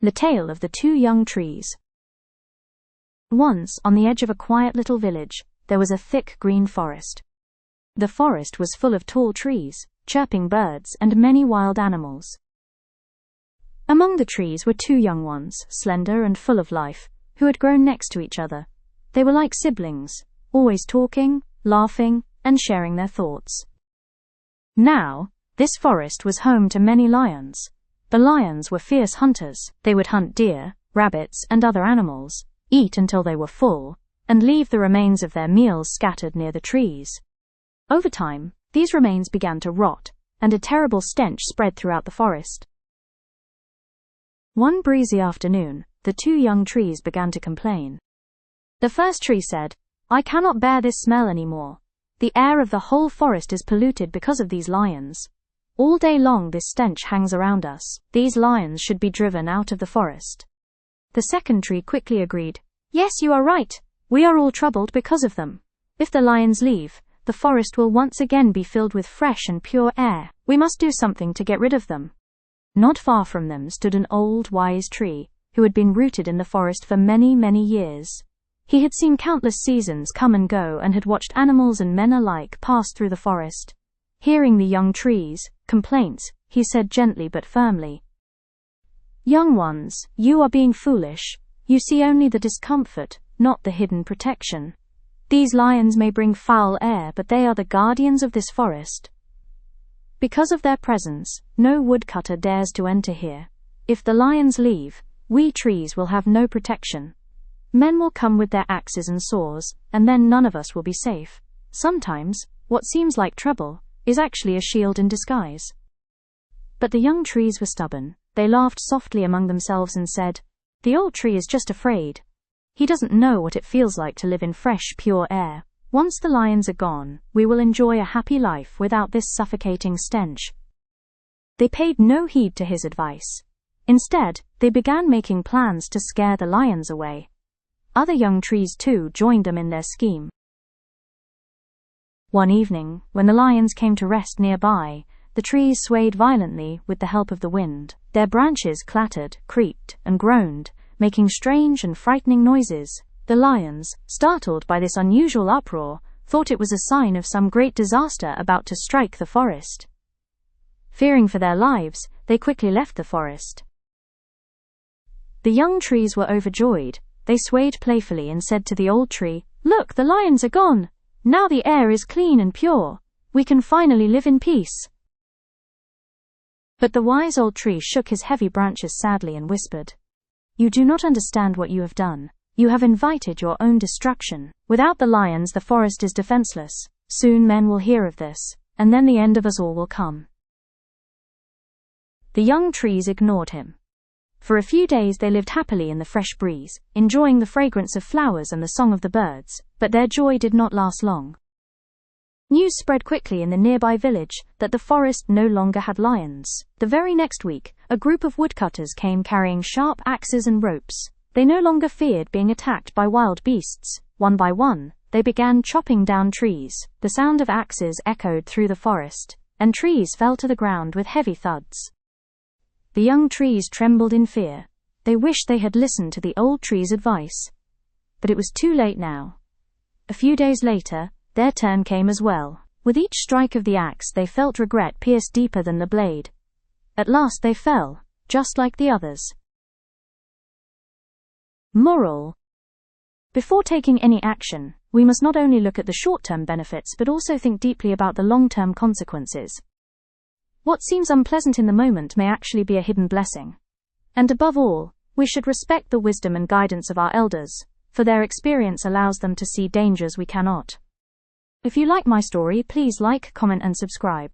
The Tale of the Two Young Trees. Once, on the edge of a quiet little village, there was a thick green forest. The forest was full of tall trees, chirping birds, and many wild animals. Among the trees were two young ones, slender and full of life, who had grown next to each other. They were like siblings, always talking, laughing, and sharing their thoughts. Now, this forest was home to many lions. The lions were fierce hunters. They would hunt deer, rabbits, and other animals, eat until they were full, and leave the remains of their meals scattered near the trees. Over time, these remains began to rot, and a terrible stench spread throughout the forest. One breezy afternoon, the two young trees began to complain. The first tree said, "I cannot bear this smell anymore. The air of the whole forest is polluted because of these lions. All day long this stench hangs around us. These lions should be driven out of the forest." The second tree quickly agreed, "Yes, you are right. We are all troubled because of them. If the lions leave, the forest will once again be filled with fresh and pure air. We must do something to get rid of them." Not far from them stood an old, wise tree, who had been rooted in the forest for many, many years. He had seen countless seasons come and go and had watched animals and men alike pass through the forest. Hearing the young trees' complaints, he said gently but firmly, "Young ones, you are being foolish. You see only the discomfort, not the hidden protection. These lions may bring foul air, but they are the guardians of this forest. Because of their presence, no woodcutter dares to enter here. If the lions leave, we trees will have no protection. Men will come with their axes and saws, and then none of us will be safe. Sometimes, what seems like trouble is actually a shield in disguise." But the young trees were stubborn. They laughed softly among themselves and said, "The old tree is just afraid. He doesn't know what it feels like to live in fresh, pure air. Once the lions are gone, we will enjoy a happy life without this suffocating stench." They paid no heed to his advice. Instead, they began making plans to scare the lions away. Other young trees too joined them in their scheme. One evening, when the lions came to rest nearby, the trees swayed violently with the help of the wind. Their branches clattered, creaked, and groaned, making strange and frightening noises. The lions, startled by this unusual uproar, thought it was a sign of some great disaster about to strike the forest. Fearing for their lives, they quickly left the forest. The young trees were overjoyed. They swayed playfully and said to the old tree, "Look, the lions are gone! Now the air is clean and pure. We can finally live in peace." But the wise old tree shook his heavy branches sadly and whispered, "You do not understand what you have done. You have invited your own destruction. Without the lions, the forest is defenseless. Soon men will hear of this, and then the end of us all will come." The young trees ignored him. For a few days they lived happily in the fresh breeze, enjoying the fragrance of flowers and the song of the birds, but their joy did not last long. News spread quickly in the nearby village that the forest no longer had lions. The very next week, a group of woodcutters came carrying sharp axes and ropes. They no longer feared being attacked by wild beasts. One by one, they began chopping down trees. The sound of axes echoed through the forest, and trees fell to the ground with heavy thuds. The young trees trembled in fear. They wished they had listened to the old tree's advice. But it was too late now. A few days later, their turn came as well. With each strike of the axe, they felt regret pierce deeper than the blade. At last they fell, just like the others. Moral: before taking any action, we must not only look at the short-term benefits but also think deeply about the long-term consequences. What seems unpleasant in the moment may actually be a hidden blessing. And above all, we should respect the wisdom and guidance of our elders, for their experience allows them to see dangers we cannot. If you like my story, please like, comment, and subscribe.